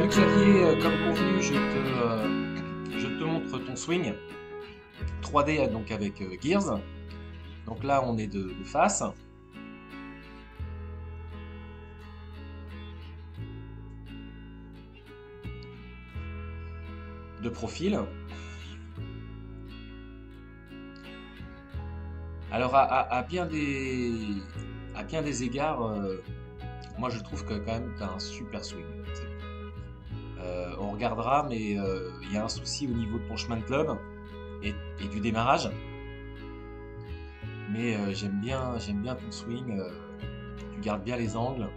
Xavier, comme convenu, je te montre ton swing 3D donc avec Gears. Donc là, on est de face. De profil. Alors à bien des égards, moi je trouve que quand même tu as un super swing. On regardera, mais il y a un souci au niveau de ton chemin de club et du démarrage. Mais j'aime bien ton swing. Tu gardes bien les angles.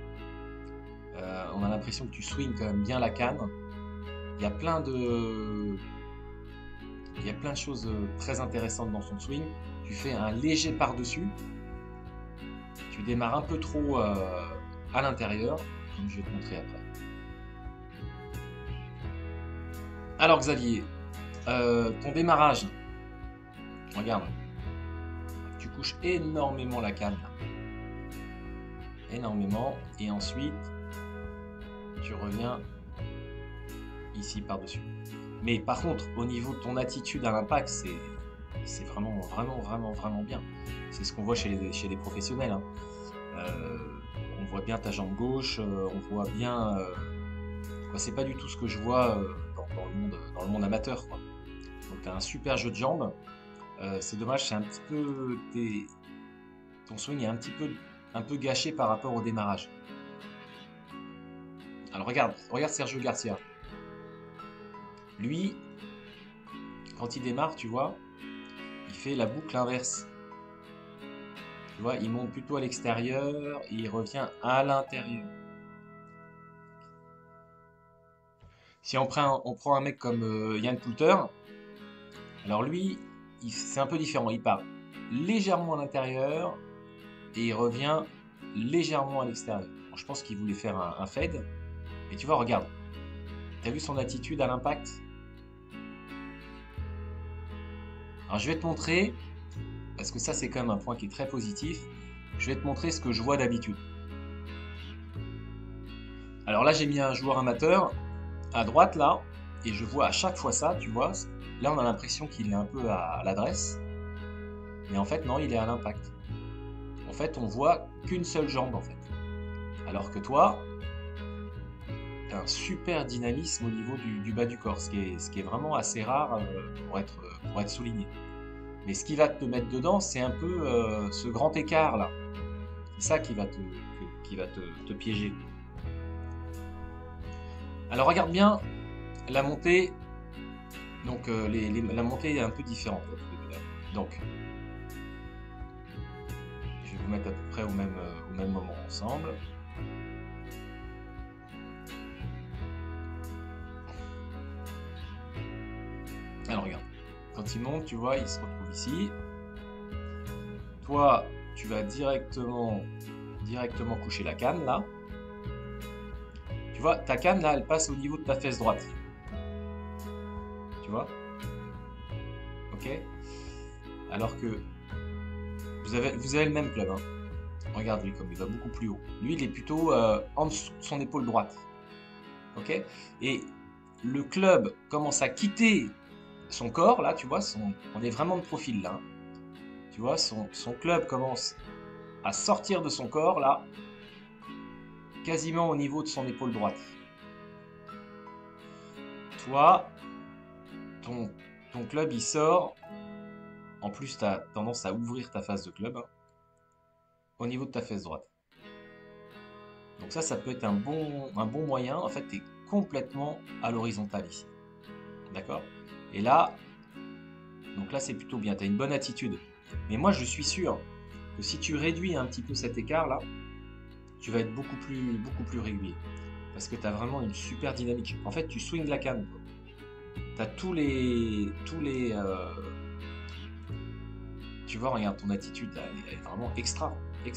On a l'impression que tu swings quand même bien la canne. Il y a plein de, il y a plein de choses très intéressantes dans son swing. Tu fais un léger par-dessus. Tu démarres un peu trop à l'intérieur, comme je vais te montrer après. Alors Xavier, ton démarrage, regarde, tu couches énormément la canne, là. Énormément, et ensuite tu reviens ici par-dessus. Mais par contre, au niveau de ton attitude à l'impact, c'est vraiment bien. C'est ce qu'on voit chez les professionnels, hein. On voit bien ta jambe gauche, on voit bien. C'est pas du tout ce que je vois dans le monde amateur, quoi. Donc tu as un super jeu de jambes. C'est dommage, c'est un petit peu. Ton swing est un peu gâché par rapport au démarrage. Alors regarde Sergio Garcia. Lui, quand il démarre, tu vois, il fait la boucle inverse. Tu vois, il monte plutôt à l'extérieur et il revient à l'intérieur. Si on prend un mec comme Ian Poulter, alors lui, c'est un peu différent. Il part légèrement à l'intérieur et il revient légèrement à l'extérieur. Je pense qu'il voulait faire un fade. Et tu vois, regarde. T'as vu son attitude à l'impact? Alors je vais te montrer, parce que ça c'est quand même un point qui est très positif, je vais te montrer ce que je vois d'habitude. Alors là j'ai mis un joueur amateur à droite là, et je vois à chaque fois ça, tu vois. Là on a l'impression qu'il est un peu à l'adresse, mais en fait non, il est à l'impact. En fait on voit qu'une seule jambe en fait. Alors que toi, tu as un super dynamisme au niveau du bas du corps, ce qui est vraiment assez rare pour être souligné. Mais ce qui va te mettre dedans, c'est un peu ce grand écart là. C'est ça qui va te piéger. Alors regarde bien la montée. Donc la montée est un peu différente. Donc je vais vous mettre à peu près au même moment ensemble. Alors regarde, quand il monte, tu vois, il se retrouve ici. Toi, tu vas directement coucher la canne là. Tu vois, ta canne là, elle passe au niveau de ta fesse droite. Tu vois? Ok? Alors que vous avez le même club, hein. Regarde lui comme il va beaucoup plus haut. Lui, il est plutôt en dessous de son épaule droite. Ok? Et le club commence à quitter son corps, là, tu vois, on est vraiment de profil là, hein. Tu vois, son club commence à sortir de son corps, là, quasiment au niveau de son épaule droite. Toi, ton club, il sort. En plus, tu as tendance à ouvrir ta face de club, hein, au niveau de ta fesse droite. Donc ça peut être un bon moyen. En fait, tu es complètement à l'horizontale ici. D'accord? Et là, donc là, c'est plutôt bien. Tu as une bonne attitude. Mais moi, je suis sûr que si tu réduis un petit peu cet écart là, tu vas être beaucoup plus régulier. Parce que tu as vraiment une super dynamique. En fait, tu swings la canne. Tu as tous les tu vois, regarde ton attitude, elle est vraiment extra. Tu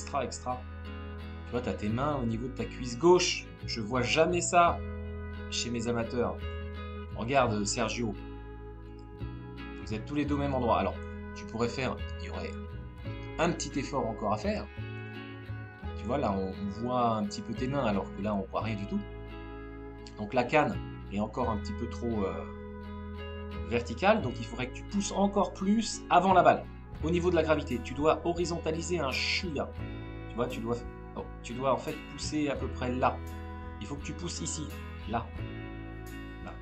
vois, tu as tes mains au niveau de ta cuisse gauche. Je vois jamais ça chez mes amateurs. Regarde Sergio. Vous êtes tous les deux au même endroit. Alors, tu pourrais faire, il y aurait un petit effort encore à faire. Tu vois, là, on voit un petit peu tes mains, alors que là, on voit rien du tout. Donc la canne est encore un petit peu trop verticale, donc il faudrait que tu pousses encore plus avant la balle. Au niveau de la gravité, tu dois horizontaliser un chouïa. Tu vois, tu dois en fait pousser à peu près là. Il faut que tu pousses ici, là, là.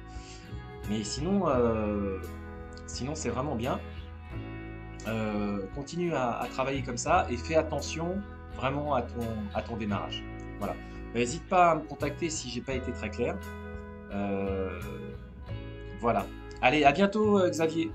Mais sinon, sinon c'est vraiment bien. Continue à travailler comme ça et fais attention vraiment à ton démarrage. Voilà. N'hésite pas à me contacter si j'ai pas été très clair. Voilà. Allez, à bientôt, Xavier.